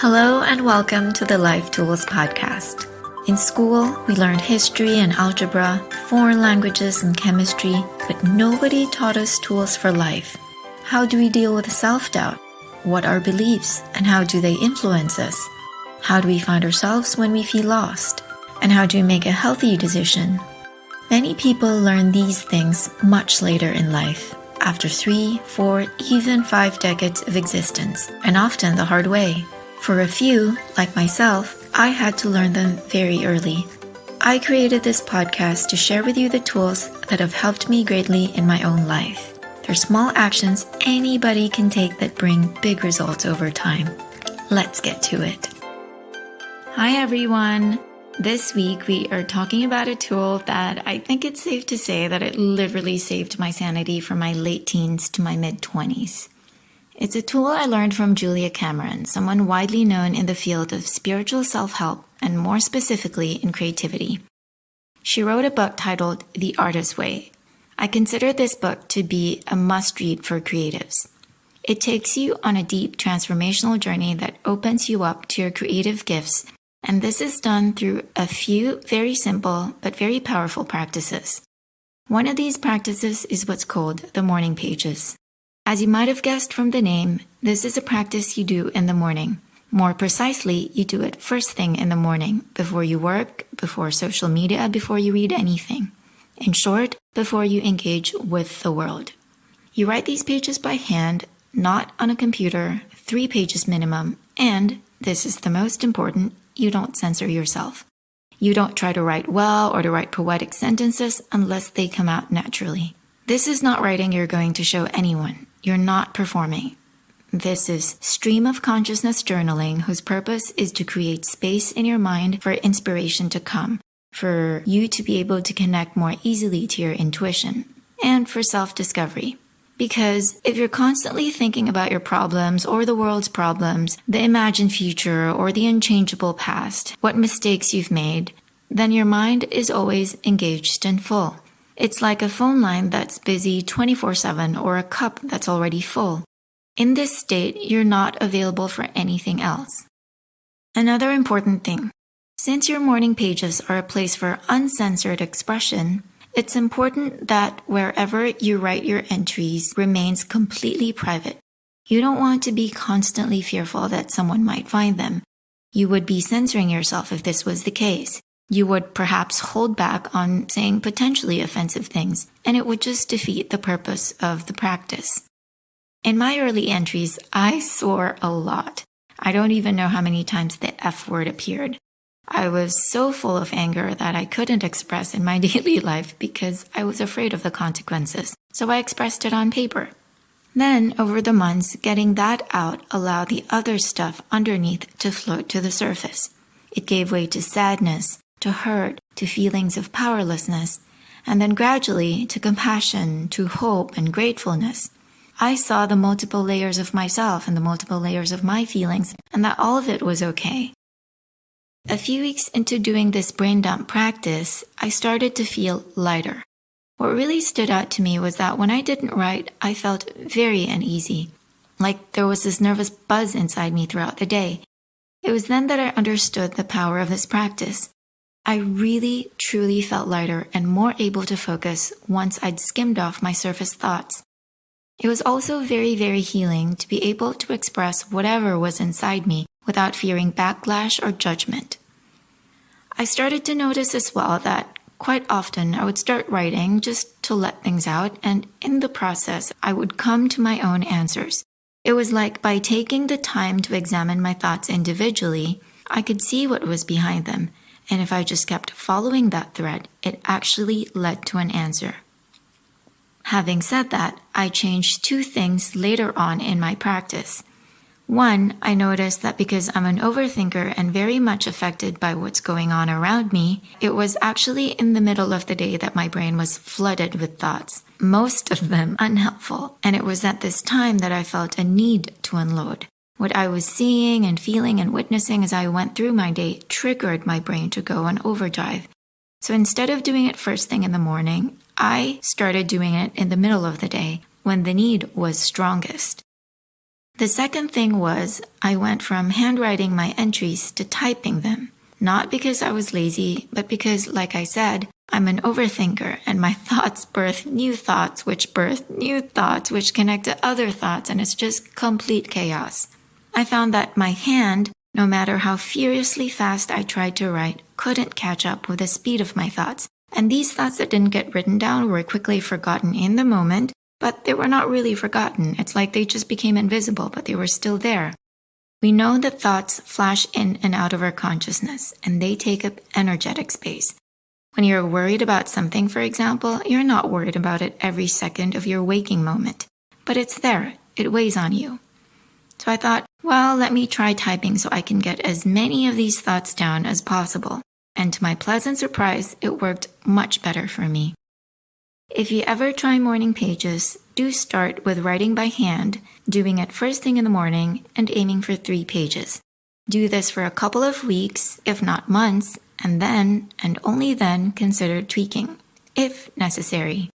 Hello and welcome to the Life Tools podcast. In school, we learned history and algebra, foreign languages and chemistry, but nobody taught us tools for life. How do we deal with self-doubt? What are beliefs and how do they influence us? How do we find ourselves when we feel lost? And how do we make a healthy decision? Many people learn these things much later in life, after 3, 4, even 5 decades of existence, and often the hard way. For a few, like myself, I had to learn them very early. I created this podcast to share with you the tools that have helped me greatly in my own life. They're small actions anybody can take that bring big results over time. Let's get to it. Hi everyone! This week we are talking about a tool that I think it's safe to say that it literally saved my sanity from my late teens to my mid-20s. It's a tool I learned from Julia Cameron, someone widely known in the field of spiritual self-help and more specifically in creativity. She wrote a book titled The Artist's Way. I consider this book to be a must-read for creatives. It takes you on a deep transformational journey that opens you up to your creative gifts, and this is done through a few very simple but very powerful practices. One of these practices is what's called the morning pages. As you might have guessed from the name, this is a practice you do in the morning. More precisely, you do it first thing in the morning, before you work, before social media, before you read anything. In short, before you engage with the world. You write these pages by hand, not on a computer, 3 pages minimum, and, this is the most important, you don't censor yourself. You don't try to write well or to write poetic sentences unless they come out naturally. This is not writing you're going to show anyone. You're not performing. This is stream of consciousness journaling whose purpose is to create space in your mind for inspiration to come, for you to be able to connect more easily to your intuition, and for self-discovery. Because if you're constantly thinking about your problems or the world's problems, the imagined future or the unchangeable past, what mistakes you've made, then your mind is always engaged and full. It's like a phone line that's busy 24/7 or a cup that's already full. In this state, you're not available for anything else. Another important thing, since your morning pages are a place for uncensored expression, it's important that wherever you write your entries remains completely private. You don't want to be constantly fearful that someone might find them. You would be censoring yourself if this was the case. You would perhaps hold back on saying potentially offensive things, and it would just defeat the purpose of the practice. In my early entries, I swore a lot. I don't even know how many times the F word appeared. I was so full of anger that I couldn't express in my daily life because I was afraid of the consequences, so I expressed it on paper. Then, over the months, getting that out allowed the other stuff underneath to float to the surface. It gave way to sadness, to hurt, to feelings of powerlessness, and then gradually to compassion, to hope and gratefulness. I saw the multiple layers of myself and the multiple layers of my feelings, and that all of it was okay. A few weeks into doing this brain dump practice, I started to feel lighter. What really stood out to me was that when I didn't write, I felt very uneasy, like there was this nervous buzz inside me throughout the day. It was then that I understood the power of this practice. I really, truly felt lighter and more able to focus once I'd skimmed off my surface thoughts. It was also very, very healing to be able to express whatever was inside me without fearing backlash or judgment. I started to notice as well that quite often I would start writing just to let things out, and in the process I would come to my own answers. It was like by taking the time to examine my thoughts individually, I could see what was behind them. And if I just kept following that thread, it actually led to an answer. Having said that, I changed 2 things later on in my practice. One, I noticed that because I'm an overthinker and very much affected by what's going on around me, it was actually in the middle of the day that my brain was flooded with thoughts, most of them unhelpful, and it was at this time that I felt a need to unload. What I was seeing and feeling and witnessing as I went through my day triggered my brain to go on overdrive. So instead of doing it first thing in the morning, I started doing it in the middle of the day when the need was strongest. The second thing was I went from handwriting my entries to typing them. Not because I was lazy, but because, like I said, I'm an overthinker and my thoughts birth new thoughts, which connect to other thoughts, and it's just complete chaos. I found that my hand, no matter how furiously fast I tried to write, couldn't catch up with the speed of my thoughts. And these thoughts that didn't get written down were quickly forgotten in the moment, but they were not really forgotten. It's like they just became invisible, but they were still there. We know that thoughts flash in and out of our consciousness, and they take up energetic space. When you're worried about something, for example, you're not worried about it every second of your waking moment, but it's there. It weighs on you. So I thought, well, let me try typing so I can get as many of these thoughts down as possible. And to my pleasant surprise, it worked much better for me. If you ever try morning pages, do start with writing by hand, doing it first thing in the morning, and aiming for 3 pages. Do this for a couple of weeks, if not months, and then, and only then, consider tweaking, if necessary.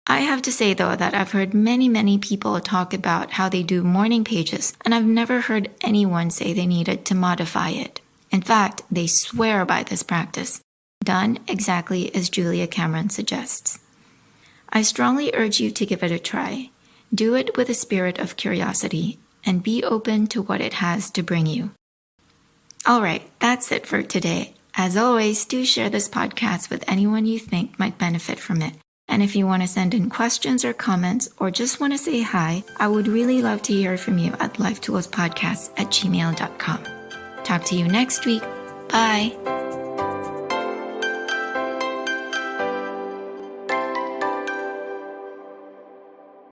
I have to say, though, that I've heard many people talk about how they do morning pages, and I've never heard anyone say they needed to modify it. In fact, they swear by this practice, done exactly as Julia Cameron suggests. I strongly urge you to give it a try. Do it with a spirit of curiosity, and be open to what it has to bring you. All right, that's it for today. As always, do share this podcast with anyone you think might benefit from it. And if you want to send in questions or comments, or just want to say hi, I would really love to hear from you at lifetoolspodcast@gmail.com. Talk to you next week. Bye.